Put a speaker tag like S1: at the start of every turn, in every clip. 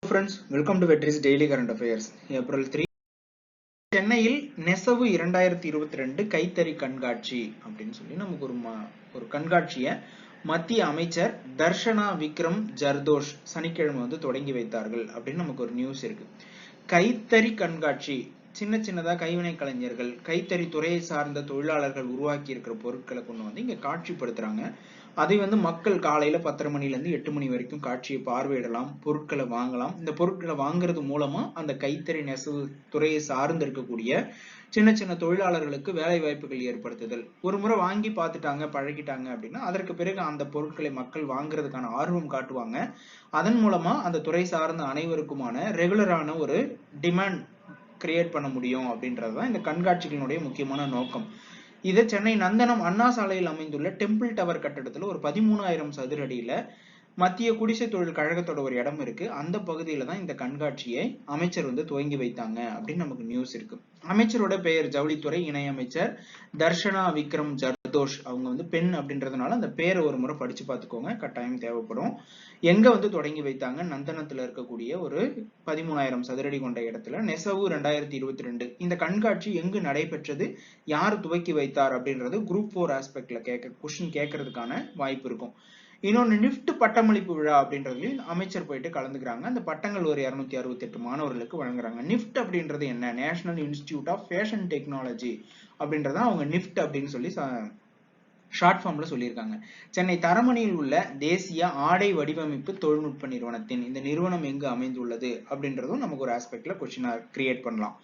S1: Friends, welcome to Vetrii's Daily Current Affairs. April 3 சென்னையில் நெசவு 2022 கைத்தறி கண்காட்சி அப்படின்னு சொல்லி நமக்கு ஒரு கண்காட்சியை மத்திய அமைச்சர் தர்ஷனா விக்ரம் ஜர்தோஷ் சனிக்கிழமை தொடங்கி வைத்தார்கள் அப்படின்னு நமக்கு ஒரு நியூஸ் இருக்கு. கைத்தறி கண்காட்சி சின்னதா கைவினை கலைஞர்கள் கைத்தறி துறையை சார்ந்த தொழிலாளர்கள் உருவாக்கி இருக்கிற பொருட்களை கொண்டு இங்க காட்சிப்படுத்துறாங்க. அதை மக்கள் காலையில 10:30 மணில இருந்து 8 மணி வரைக்கும் காட்சியை பார்வையிடலாம், பொருட்களை வாங்கலாம். இந்த பொருட்களை வாங்குறது மூலமா அந்த கைத்தறி நெசவு துறையை சார்ந்து இருக்கக்கூடிய சின்ன தொழிலாளர்களுக்கு வேலை வாய்ப்புகள் ஏற்படுத்துதல். ஒரு முறை வாங்கி பார்த்துட்டாங்க, பழகிட்டாங்க அப்படின்னா அதற்கு பிறகு அந்த பொருட்களை மக்கள் வாங்குறதுக்கான ஆர்வம் காட்டுவாங்க. அதன் மூலமா அந்த துறை சார்ந்த அனைவருக்குமான ரெகுலரான ஒரு டிமாண்ட் கிரியேட் பண்ண முடியும் அப்படின்றதுதான் இந்த கண்காட்சிகளினுடைய முக்கியமான நோக்கம். இதை சென்னை நந்தனம் அண்ணா சாலையில் அமைந்துள்ள டெம்பிள் டவர் கட்டடத்துல ஒரு 13,000 சதுர அடியில மத்திய குடிசை தொழில் கழகத்தோட ஒரு இடம் இருக்கு. அந்த பகுதியில தான் இந்த கண்காட்சியை அமைச்சர் துவங்கி வைத்தாங்க அப்படின்னு நமக்கு நியூஸ் இருக்கு. அமைச்சரோட பெயர் ஜவுளித்துறை இணை அமைச்சர் தர்ஷனா விக்ரம் ஜர்தோஷ். அவங்க பெண் அப்படின்றதுனால அந்த பேரை ஒரு முறை படிச்சு பார்த்துக்கோங்க, கட்டாயம் தேவைப்படும். எங்க தொடங்கி வைத்தாங்க? நந்தனத்துல இருக்கக்கூடிய ஒரு 13,000 சதுரடி கொண்ட இடத்துல நெசவு 2022. இந்த கண்காட்சி எங்கு நடைபெற்றது, யார் துவக்கி வைத்தார் அப்படின்றது குரூப் 4 ஆஸ்பெக்ட்ல கொஸ்டின் கேட்கறதுக்கான வாய்ப்பு இருக்கும். இன்னொன்னு நிஃப்ட் பட்டமளிப்பு விழா அப்படின்றதுலயும் அமைச்சர் போயிட்டு கலந்துக்கிறாங்க. அந்த பட்டங்கள் ஒரு 268 மாணவர்களுக்கு வழங்குறாங்க. நிஃப்ட் அப்படின்றது என்ன? National Institute of Fashion Technology அப்படின்றத அவங்க நிஃப்ட் அப்படின்னு சொல்லி ஷார்ட் ஃபார்ம்ல சொல்லியிருக்காங்க. சென்னை தரமணியில் உள்ள தேசிய ஆடை வடிவமைப்பு தொழில்நுட்ப நிறுவனத்தின் இந்த நிறுவனம் எங்கு அமைந்துள்ளது அப்படின்றதும் நமக்கு ஒரு ஆஸ்பெக்ட்ல கொஸ்டினா கிரியேட் பண்ணலாம்.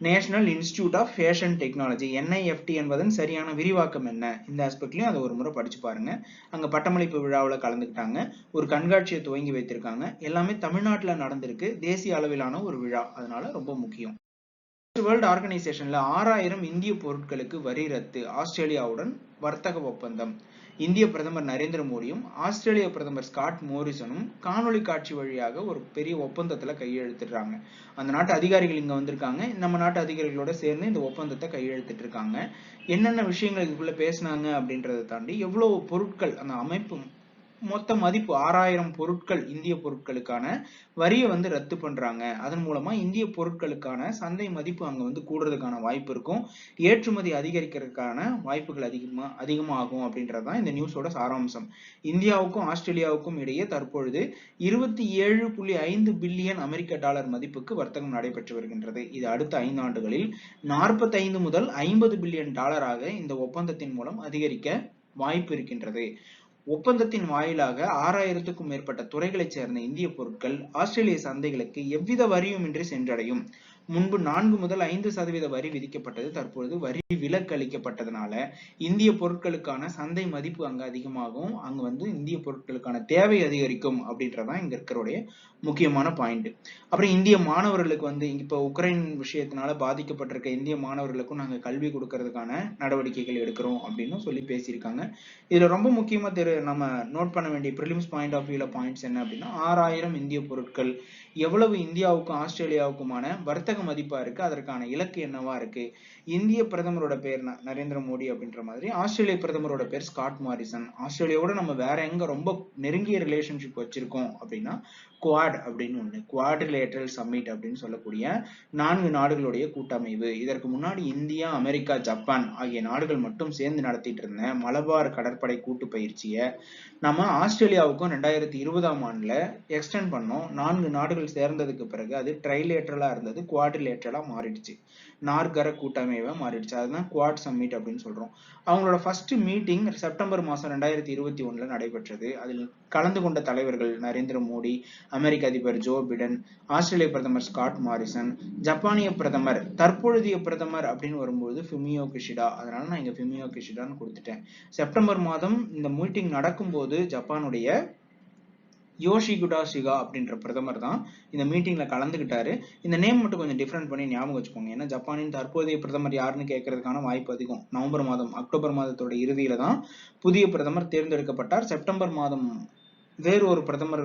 S1: National Institute of Fashion Technology NIFT என்பதன் சரியான விரிவாக்கம் என்ன? இந்த ஆஸ்பெக்ட்லயும் அதை ஒரு முறை படிச்சு பாருங்க. அங்க பட்டமளிப்பு விழாவில் கலந்துக்கிட்டாங்க, ஒரு கண்காட்சியை துவங்கி வைத்திருக்காங்க. எல்லாமே தமிழ்நாட்டுல நடந்திருக்கு, தேசிய அளவிலான ஒரு விழா, அதனால ரொம்ப முக்கியம். வேர்ல்ட் ஆர்கனைசேஷன்ல 6,000 இந்திய பொருட்களுக்கு வரி ரத்து, ஆஸ்திரேலியாவுடன் வர்த்தக ஒப்பந்தம். இந்திய பிரதமர் நரேந்திர மோடியும் ஆஸ்திரேலிய பிரதமர் ஸ்காட் மோரிசனும் காணொலி காட்சி வழியாக ஒரு பெரிய ஒப்பந்தத்துல கையெழுத்திடுறாங்க. அந்த நாட்டு அதிகாரிகள் இங்க வந்திருக்காங்க, நம்ம நாட்டு அதிகாரிகளோட சேர்ந்து இந்த ஒப்பந்தத்தை கையெழுத்திட்டு இருக்காங்க. என்னென்ன விஷயங்கள் இதுக்குள்ள பேசினாங்க அப்படின்றத தாண்டி எவ்வளவு பொருட்கள், அந்த அமைப்பு மொத்த மதிப்பு 6,000 பொருட்கள், இந்திய பொருட்களுக்கான வரியை ரத்து பண்றாங்க. அதன் மூலமா இந்திய பொருட்களுக்கான சந்தை மதிப்பு அங்க கூடுறதுக்கான வாய்ப்பு இருக்கும், ஏற்றுமதி அதிகரிக்கிறதுக்கான வாய்ப்புகள் அதிகமாகும் அப்படின்றதுதான் இந்த நியூஸோட சாராம்சம். இந்தியாவுக்கும் ஆஸ்திரேலியாவுக்கும் இடையே தற்பொழுது 27.5 பில்லியன் அமெரிக்க டாலர் மதிப்புக்கு வர்த்தகம் நடைபெற்று வருகின்றது. இது அடுத்த 5 ஆண்டுகளில் 45 முதல் 50 பில்லியன் டாலராக இந்த ஒப்பந்தத்தின் மூலம் அதிகரிக்க வாய்ப்பு இருக்கின்றது. ஒப்பந்தத்தின் வாயிலாக 6,000க்கும் மேற்பட்ட துறைகளைச் சேர்ந்த இந்திய பொருட்கள் ஆஸ்திரேலிய சந்தைகளுக்கு எவ்வித வரியுமின்றி சென்றடையும். முன்பு 4 முதல் 5% வரி விதிக்கப்பட்டது, தற்பொழுது வரி விலக்கு அளிக்கப்பட்டதுனால இந்திய பொருட்களுக்கான சந்தை மதிப்பு அங்க அதிகமாகும், அங்க இந்திய பொருட்களுக்கான தேவை அதிகரிக்கும் அப்படின்றதான் இங்க இருக்கிறோடைய முக்கியமான பாயிண்ட். அப்புறம் இந்திய மாணவர்களுக்கு இப்ப உக்ரைன் விஷயத்தினால பாதிக்கப்பட்டிருக்க இந்திய மாணவர்களுக்கும் நாங்க கல்வி கொடுக்கறதுக்கான நடவடிக்கைகள் எடுக்கிறோம் அப்படின்னு சொல்லி பேசியிருக்காங்க. இதுல ரொம்ப முக்கியமா நம்ம நோட் பண்ண வேண்டிய பிரிலிம்ஸ் பாயிண்ட் ஆஃப் வியூல பாயிண்ட்ஸ் என்ன அப்படின்னா, 6,000 இந்திய பொருட்கள் எவ்வளவு இந்தியாவுக்கும் ஆஸ்திரேலியாவுக்குமான வர்த்தக மதிப்பா இருக்கு, அதற்கான இலக்கு என்னவா இருக்கு. இந்திய பிரதமரோட பேர் நரேந்திர மோடி அப்படின்ற மாதிரி, ஆஸ்திரேலிய பிரதமரோட பேர் ஸ்காட் மாரிசன். ஆஸ்திரேலியாவோட நம்ம வேற எங்க ரொம்ப நெருங்கிய ரிலேஷன்ஷிப் வச்சிருக்கோம் அப்படின்னா குவாட் அப்படின்னு ஒண்ணு, குவாட்ரிலேட்டரல் சம்மிட் அப்படின்னு சொல்லக்கூடிய 4 நாடுகளுடைய கூட்டமைவு. இதற்கு முன்னாடி இந்தியா, அமெரிக்கா, ஜப்பான் ஆகிய நாடுகள் மட்டும் சேர்ந்து நடத்திட்டு இருந்த மலபார் கடற்படை கூட்டு பயிற்சியை நம்ம ஆஸ்திரேலியாவுக்கும் 2020ஆம் ஆண்டுல எக்ஸ்டெண்ட் பண்ணோம். 4 நாடுகள் சேர்ந்ததுக்கு பிறகு அது ட்ரைலேட்டரலா இருந்தது, குவாட்ரிலேட்டரலா மாறிடுச்சு, நாற்கர கூட்டமைவா மாறிடுச்சு. அதுதான் குவாட் சம்மிட் அப்படின்னு சொல்றோம். அவங்களோட ஃபர்ஸ்ட் மீட்டிங் செப்டம்பர் மாசம் 2021ல நடைபெற்றது. அதில் கலந்து கொண்ட தலைவர்கள் நரேந்திர மோடி, அமெரிக்க அதிபர் ஜோ பிடன், ஆஸ்திரேலிய பிரதமர் ஸ்காட் மாரிசன், ஜப்பானிய பிரதமர், தற்பொழுதைய பிரதமர் அப்படின்னு வரும்போது ஃபுமியோ கிஷிடா. அதனால நான் இங்க ஃபுமியோ கிஷிடான்னு கொடுத்துட்டேன். செப்டம்பர் மாதம் இந்த மீட்டிங் நடக்கும்போது ஜப்பானுடைய யோஷிகுடா சுகா அப்படின்ற பிரதமர் தான் இந்த மீட்டிங்ல கலந்துகிட்டாரு. இந்த நேம் மட்டும் கொஞ்சம் டிஃபரெண்ட் பண்ணி ஞாபகம் வச்சுக்கோங்க, ஏன்னா ஜப்பானின் தற்போதைய பிரதமர் யாருன்னு கேட்கறதுக்கான வாய்ப்பு அதிகம். அக்டோபர் மாதத்தோட இறுதியில தான் புதிய பிரதமர் தேர்ந்தெடுக்கப்பட்டார். செப்டம்பர் மாதம் வேறு ஒரு பிரதமர்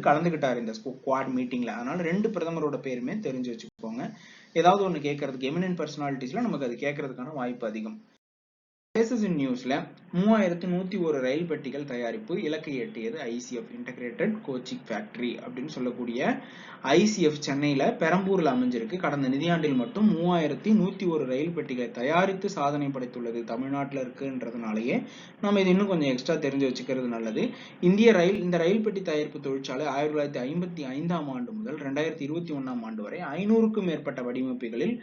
S1: கலந்துகிட்டாரு இந்த குவாட் மீட்டிங்ல. அதனால 2 பிரதமரோட பேருமே தெரிஞ்சு வச்சுக்கோங்க. ஏதாவது ஒண்ணு கேட்கறதுக்கு எமினன்ட் பர்சனாலிட்டிஸ்ல நமக்கு அது கேட்கறதுக்கான வாய்ப்பு அதிகம். Places in newsல 3101 ரயில் பெட்டிகள் தயாரிப்பு இலக்கை எட்டியது ICF இன்டகிரேட்டட் கோச்சிங் ஃபேக்டரி அப்படின்னு சொல்லக்கூடிய ICF சென்னையில பெரம்பூர்ல அமைஞ்சிருக்கு. கடந்த நிதியாண்டில் மட்டும் 3101 ரயில் பெட்டிகளை தயாரித்து சாதனை படைத்துள்ளது. தமிழ்நாட்டில் இருக்குன்றதுனாலயே நம்ம இது இன்னும் கொஞ்சம் எக்ஸ்ட்ரா தெரிஞ்சு வச்சுக்கிறது நல்லது. இந்த ரயில் பெட்டி தயாரிப்பு தொழிற்சாலை 1955ஆம் ஆண்டு முதல் 2021ஆம் ஆண்டு வரை 500க்கும் மேற்பட்ட வடிவமைப்புகளில்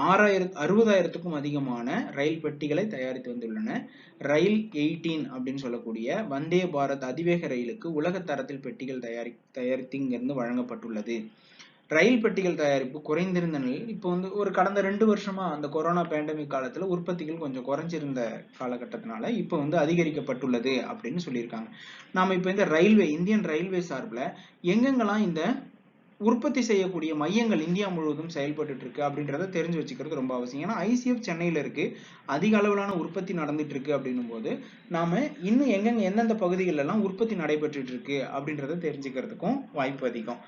S1: 60,000க்கும் அதிகமான ரயில் பெட்டிகளை தயாரித்து வந்துள்ளன. ரயில் 18 அப்படின்னு சொல்லக்கூடிய வந்தே பாரத் அதிவேக ரயிலுக்கு உலக தரத்தில் பெட்டிகள் தயாரித்து இங்கிருந்து வழங்கப்பட்டுள்ளது. ரயில் பெட்டிகள் தயாரிப்பு குறைந்திருந்த நிலையில் இப்போ ஒரு கடந்த 2 வருஷமா அந்த கொரோனா பேண்டமிக் காலத்துல உற்பத்திகள் கொஞ்சம் குறைஞ்சிருந்த காலகட்டத்தினால இப்போ அதிகரிக்கப்பட்டுள்ளது அப்படின்னு சொல்லியிருக்காங்க. நாம இப்போ இந்த இந்தியன் ரயில்வே சார்பில் எங்கெங்கெல்லாம் இந்த உற்பத்தி செய்யக்கூடிய மையங்கள் இந்தியா முழுவதும் செயல்பட்டு இருக்கு அப்படின்றத தெரிஞ்சு வச்சுக்கிறது ரொம்ப அவசியம். ஏன்னா ICF சென்னையில இருக்கு, அதிக அளவிலான உற்பத்தி நடந்துட்டு இருக்கு அப்படின்னும் போது நாம இன்னும் எந்தெந்த பகுதிகள் எல்லாம் உற்பத்தி நடைபெற்றுட்டு இருக்கு அப்படின்றத தெரிஞ்சுக்கிறதுக்கும் வாய்ப்பு அதிகம்.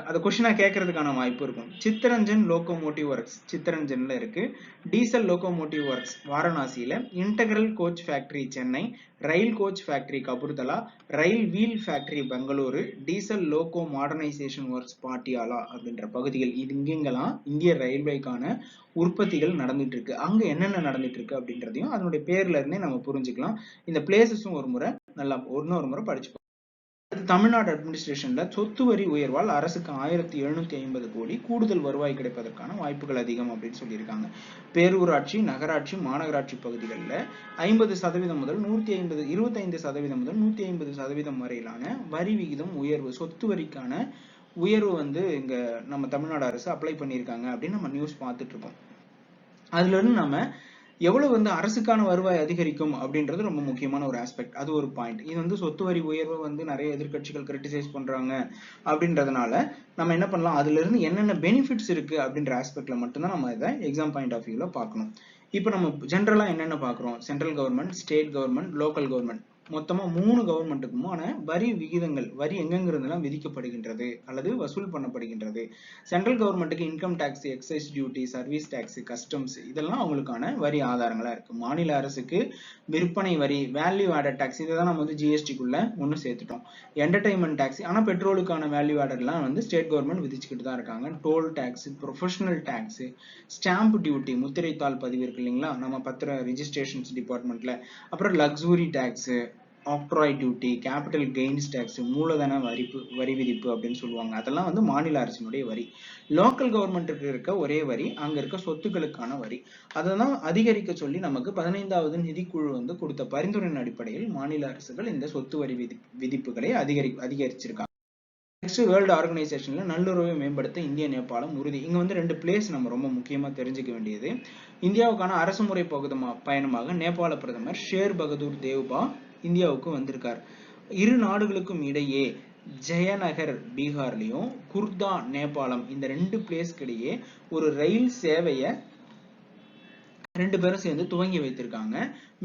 S1: அது கொஸ்டினா கேட்கறதுக்கான வாய்ப்பு இருக்கும். சித்தரஞ்சன் லோகோமோட்டிவ் ஒர்க்ஸ் சித்தரஞ்சன்ல இருக்கு. டீசல் லோகோமோட்டிவ் ஒர்க்ஸ் வாரணாசியில, integral coach factory Chennai, rail coach factory Kapurthala, rail wheel factory Bengaluru, diesel loco modernisation works Patiala அப்படின்ற பகுதிகள் இங்கெங்கெல்லாம் இந்திய ரயில்வேக்கான உற்பத்திகள் நடந்துட்டு இருக்கு. அங்க என்னென்ன நடந்துட்டு இருக்கு அப்படின்றதையும் அதனுடைய பேர்ல இருந்தே நம்ம புரிஞ்சுக்கலாம். இந்த பிளேசஸும் இன்னொரு முறை படிச்சு. தமிழ்நாடு அட்மினிஸ்ட்ரேஷன்ல சொத்து வரி உயர்வால் அரசுக்கு 1750 கோடி கூடுதல் வருவாய் கிடைப்பதற்கான வாய்ப்புகள் அதிகம் அப்படின்னு சொல்லியிருக்காங்க. பேரூராட்சி, நகராட்சி, மாநகராட்சி பகுதிகளில் 50% முதல் 25% முதல் 150% வரையிலான வரி விகிதம் உயர்வு, சொத்து வரிக்கான உயர்வு இங்க நம்ம தமிழ்நாடு அரசு அப்ளை பண்ணியிருக்காங்க அப்படின்னு நம்ம நியூஸ் பார்த்துட்டு இருக்கோம். அதுல இருந்து நம்ம எவ்வளவு அரசுக்கான வருவாய் அதிகரிக்கும் அப்படின்றது ரொம்ப முக்கியமான ஒரு ஆஸ்பெக்ட். அது ஒரு பாயிண்ட். இது சொத்து வரி உயர்வு நிறைய எதிர்கட்சிகள் கிரிட்டிசைஸ் பண்றாங்க அப்படின்றதுனால நம்ம என்ன பண்ணலாம், அதுல இருந்து என்னென்ன பெனிஃபிட்ஸ் இருக்கு அப்படின்ற ஆஸ்பெக்ட்ல மட்டும்தான் நம்ம இதை எக்ஸாம் பாயிண்ட் ஆஃப் வியூல பார்க்கணும். இப்போ நம்ம ஜென்ரலா என்னென்ன பார்க்குறோம், central government, state government, local government, மொத்தமா 3 கவர்மெண்ட்டுக்குமான வரி விகிதங்கள், வரி எங்கெங்கிருந்தெல்லாம் விதிக்கப்படுகின்றது அல்லது வசூல் பண்ணப்படுகின்றது. சென்ட்ரல் கவர்மெண்ட்டுக்கு income tax, excise duty, service tax, customs இதெல்லாம் அவங்களுக்கான வரி ஆதாரங்களா இருக்கு. மாநில அரசுக்கு விற்பனை வரி, வேல்யூ ஆடட் டாக்ஸ், இதைதான் நம்ம ஜிஎஸ்டிக்குள்ள ஒன்று சேர்த்துட்டோம். என்டர்டைன்மெண்ட் டாக்ஸ், ஆனா பெட்ரோலுக்கான வேல்யூ ஆடட்லாம் ஸ்டேட் கவர்மெண்ட் விதிச்சுக்கிட்டு தான் இருக்காங்க. Toll tax, professional tax, stamp duty, முத்திரைத்தாள் பதிவு இருக்கு இல்லைங்களா நம்ம பத்திர ரிஜிஸ்ட்ரேஷன்ஸ் டிபார்ட்மெண்ட்ல, அப்புறம் luxury tax, octroi duty, capital gains tax, மூலதன வரி விதிப்பு அப்படின்னு சொல்லுவாங்க. அதெல்லாம் மாநில அரசினுடைய வரி. லோக்கல் கவர்மெண்ட்டுக்கு இருக்க ஒரே வரி அங்க இருக்க சொத்துக்களுக்கான வரி. அதெல்லாம் அதிகரிக்க சொல்லி நமக்கு 15வது நிதிக்குழு கொடுத்த பரிந்துரையின் அடிப்படையில் மாநில அரசுகள் இந்த சொத்து வரி விதிப்புகளை அதிகரிச்சிருக்காங்க. நெக்ஸ்ட், வேர்ல்டு ஆர்கனைசேஷன்ல நல்லுறவை மேம்படுத்த இந்திய நேபாளம் உறுதி. இங்க 2 பிளேஸ் நம்ம ரொம்ப முக்கியமா தெரிஞ்சுக்க வேண்டியது. இந்தியாவுக்கான அரசுமுறை பயணமாக நேபாள பிரதமர் ஷேர் பகதூர் தேவ்பா இந்தியாவுக்கு வந்திருக்கார். இரு நாடுகளுக்கும் இடையே ஜெயநகர் பீகார்லயும், குர்தா நேபாளம், இந்த 2 பிளேஸ்க்கு இடையே ஒரு ரயில் சேவையை 2 பேரும் சேர்ந்து துவங்கி வைத்திருக்காங்க.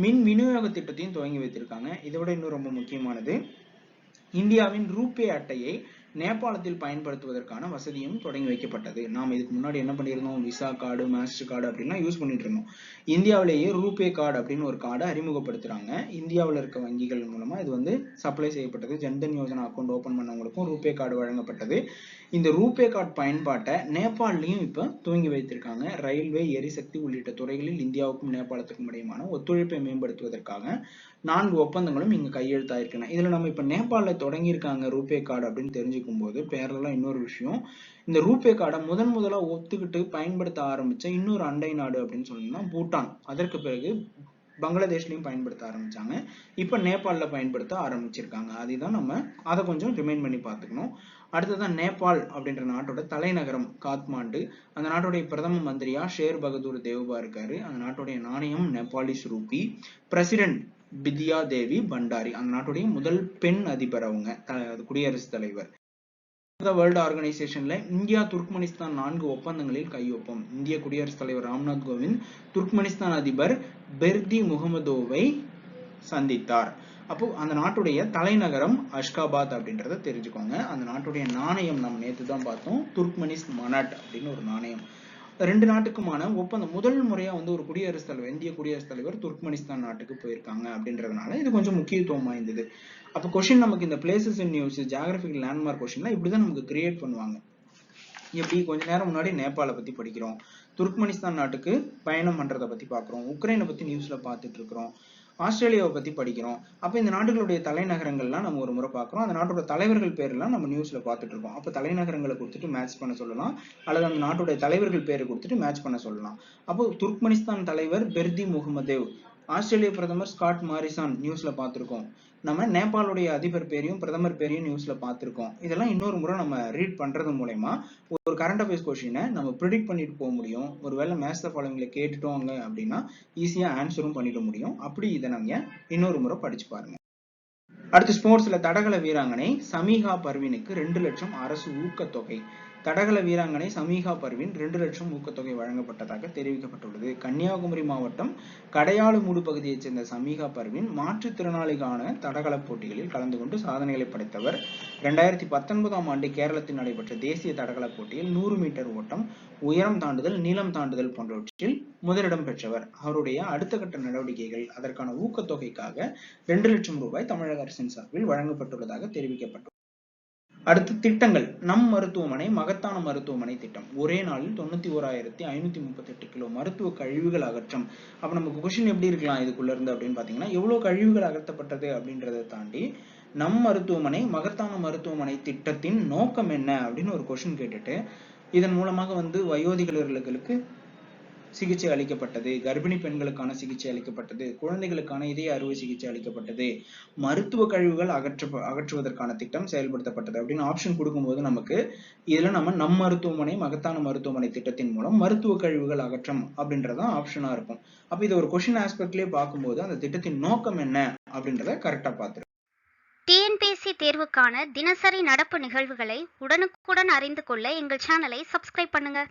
S1: மின் விநியோக திட்டத்தையும் துவங்கி வைத்திருக்காங்க. இதை விட இன்னும் ரொம்ப முக்கியமானது, இந்தியாவின் ரூபே அட்டையை நேபாளத்தில் பயன்படுத்துவதற்கான வசதியும் தொடங்கி வைக்கப்பட்டது. நாம் இதுக்கு முன்னாடி என்ன பண்ணியிருந்தோம், விசா கார்டு, மாஸ்டர் கார்டு அப்படின்னா யூஸ் பண்ணிட்டு இருந்தோம். இந்தியாவிலேயே ரூபே கார்டு அப்படின்னு ஒரு கார்டை அறிமுகப்படுத்துறாங்க. இந்தியாவில் இருக்க வங்கிகள் மூலமா இது சப்ளை செய்யப்பட்டது. ஜன்தன் யோஜனா அக்கௌண்ட் ஓபன் பண்ணவங்களுக்கும் ரூபே கார்டு வழங்கப்பட்டது. இந்த ரூபே கார்டு பயன்பாட்டை நேபாளிலையும் இப்ப துவங்கி வைத்திருக்காங்க. ரயில்வே, எரிசக்தி உள்ளிட்ட துறைகளில் இந்தியாவுக்கும் நேபாளத்துக்கும் இடையிலான ஒத்துழைப்பை மேம்படுத்துவதற்காக 4 ஒப்பந்தங்களும் இங்க கையெழுத்தாயிருக்கின்றன. இதுல நம்ம இப்ப நேபாளில தொடங்கியிருக்காங்க ரூபே கார்டு அப்படின்னு தெரிஞ்சுக்கும் போது பேரலாம் இன்னொரு விஷயம், இந்த ரூபே கார்டை முதலா ஒத்துக்கிட்டு பயன்படுத்த ஆரம்பிச்ச இன்னொரு அண்டை நாடு அப்படின்னு சொன்னோம்னா பூட்டான். அதற்கு பிறகு பங்களாதேஷ்லயும் பயன்படுத்த ஆரம்பிச்சாங்க. இப்ப நேபாளில பயன்படுத்த ஆரம்பிச்சிருக்காங்க. அதுதான் நம்ம அதை கொஞ்சம் ரிமைண்ட் பண்ணி பார்த்துக்கணும். அடுத்ததான் நேபாள் அப்படின்ற நாட்டோட தலைநகரம் காத்மாண்டு. அந்த நாட்டுடைய பிரதம மந்திரியா ஷேர் பகதூர் தேவ்பா இருக்காரு. அந்த நாட்டுடைய நாணயம் Nepalese Ruby. President Bidya Devi Bhandari, அந்த நாட்டுடைய முதல் பெண் அதிபர், அவங்க குடியரசுத் தலைவர். வேர்ல்டு ஆர்கனைசேஷன்ல இந்தியா துர்க்மெனிஸ்தான் 4 ஒப்பந்தங்களில் கையொப்பம். இந்திய குடியரசுத் தலைவர் ராம்நாத் கோவிந்த் துர்க்மெனிஸ்தான் அதிபர் பெர்தி முகமதோவை சந்தித்தார். அப்போ அந்த நாட்டுடைய தலைநகரம் அஷ்காபாத் அப்படின்றத தெரிஞ்சுக்கோங்க. அந்த நாட்டுடைய நாணயம் நம்ம நேற்று தான் பார்த்தோம், துர்க்மெனிஸ் மனாட் அப்படின்னு ஒரு நாணயம். 2 நாட்டுக்குமான ஒப்பந்தம் முதல் முறையா வந்து ஒரு குடியரசுத் தலைவர், இந்திய குடியரசுத் தலைவர் துர்க்மெனிஸ்தான் நாட்டுக்கு போயிருக்காங்க அப்படின்றதுனால இது கொஞ்சம் முக்கியத்துவம் வாய்ந்தது. அப்ப கொஸ்டின் நமக்கு இந்த places in news, geographical landmark கொஸ்டின்லாம் இப்படிதான் நமக்கு கிரியேட் பண்ணுவாங்க. எப்படி கொஞ்ச நேரம் முன்னாடி நேபாளை பத்தி படிக்கிறோம், துர்க்மெனிஸ்தான் நாட்டுக்கு பயணம் பண்றதை பத்தி பாக்குறோம், உக்ரைனை பத்தி நியூஸ்ல பார்த்துட்டு இருக்கிறோம், ஆஸ்திரேலியாவை பத்தி படிக்கிறோம். அப்ப இந்த நாடுகளுடைய தலைநகரங்கள்லாம் நம்ம ஒரு முறை பார்க்கிறோம், அந்த நாட்டோட தலைவர்கள் பேர்லாம் நம்ம நியூஸ்ல பார்த்துட்டு இருக்கோம். அப்ப தலைநகரங்களை கொடுத்துட்டு மேட்ச் பண்ண சொல்லலாம், அல்லது அந்த நாட்டுடைய தலைவர்கள் பேரை கொடுத்துட்டு மேட்ச் பண்ண சொல்லலாம். அப்போ துர்க்மெனிஸ்தான் தலைவர் பெர்தி முகமதேவ், ஆஸ்திரேலிய பிரதமர் ஸ்காட் மாரிசான் நியூஸ்ல பார்த்திருக்கோம், நம்ம நேபாளுடைய அதிபர் பேரையும் பிரதமர் பேரையும் நியூஸ்ல பார்த்திருக்கோம். இதெல்லாம் இன்னொரு முறை நம்ம ரீட் பண்றது மூலயமா ஒரு கரண்ட் அஃபேர்ஸ் கொஸ்டினை நம்ம ப்ரிடிக்ட் பண்ணிட்டு போக முடியும். ஒருவேளை மேட்ச் த ஃபாலோவிங்ல கேட்டுட்டோங்க அப்படின்னா ஈஸியா ஆன்சரும் பண்ணிட முடியும். அப்படி இதை நம்ம இன்னொரு முறை படிச்சு பாருங்க. அடுத்து ஸ்போர்ட்ஸ்ல தடகள வீராங்கனை சமீகா பர்வீனுக்கு 2 லட்சம் அரசு ஊக்கத்தொகை. தடகள வீராங்கனை சமீகா பர்வீன் 2 லட்சம் ஊக்கத்தொகை வழங்கப்பட்டதாக தெரிவிக்கப்பட்டுள்ளது. கன்னியாகுமரி மாவட்டம் கடையாளுமூடு பகுதியைச் சேர்ந்த சமீகா பர்வீன் மாற்றுத்திறனாளிகான தடகள போட்டிகளில் கலந்து கொண்டு சாதனைகளை படைத்தவர். 2019ஆம் ஆண்டு கேரளத்தில் நடைபெற்ற தேசிய தடகள போட்டியில் 100 மீட்டர் ஓட்டம், உயரம் தாண்டுதல், நீளம் தாண்டுதல் போன்றவற்றில் முதலிடம் பெற்றவர். அவருடைய அடுத்த கட்ட நடவடிக்கைகள் அதற்கான ஊக்கத்தொகைக்காக 2 லட்சம் ரூபாய் தமிழக அரசின் சார்பில் வழங்கப்பட்டுள்ளதாக தெரிவிக்கப்பட்டுள்ளது. அடுத்து திட்டங்கள். நம் மருத்துவமனை மகத்தான மருத்துவமனை திட்டம். ஒரே நாளில் 91,538 கிலோ மருத்துவ கழிவுகள் அகற்றம். அப்ப நமக்கு கொஸ்டின் எப்படி இருக்கலாம் இதுக்குள்ள இருந்து அப்படின்னு பாத்தீங்கன்னா, எவ்வளவு கழிவுகள் அகற்றப்பட்டது அப்படின்றத தாண்டி நம் மருத்துவமனை மகத்தான மருத்துவமனை திட்டத்தின் நோக்கம் என்ன அப்படின்னு ஒரு கொஸ்டின் கேட்டுட்டு, இதன் மூலமாக வந்து வயோதிகர்களுக்கு சிகிச்சை அளிக்கப்பட்டது, கர்ப்பிணி பெண்களுக்கான சிகிச்சை அளிக்கப்பட்டது, குழந்தைகளுக்கான இதய அறுவை சிகிச்சை அளிக்கப்பட்டது, மருத்துவ கழிவுகள் அகற்றுவதற்கான திட்டம் செயல்படுத்தப்பட்டது அப்படின்னு ஆப்ஷன் கொடுக்கும்போது நமக்கு இதுல நம்ம நம் மருத்துவமனை மகத்தான மருத்துவமனை திட்டத்தின் மூலம் மருத்துவ கழிவுகள் அகற்றம் அப்படின்றதான் ஆப்ஷனா இருக்கும். அப்ப இது ஒரு கொஸ்டின் ஆஸ்பெக்ட்லயே பார்க்கும்போது அந்த திட்டத்தின் நோக்கம் என்ன அப்படின்றத கரெக்டா பார்த்துரு.
S2: டிஎன்பிஎஸ்சி தேர்வுக்கான தினசரி நடப்பு நிகழ்வுகளை உடனுக்குடன் அறிந்து கொள்ள எங்கள் சேனலை சப்ஸ்கிரைப் பண்ணுங்க.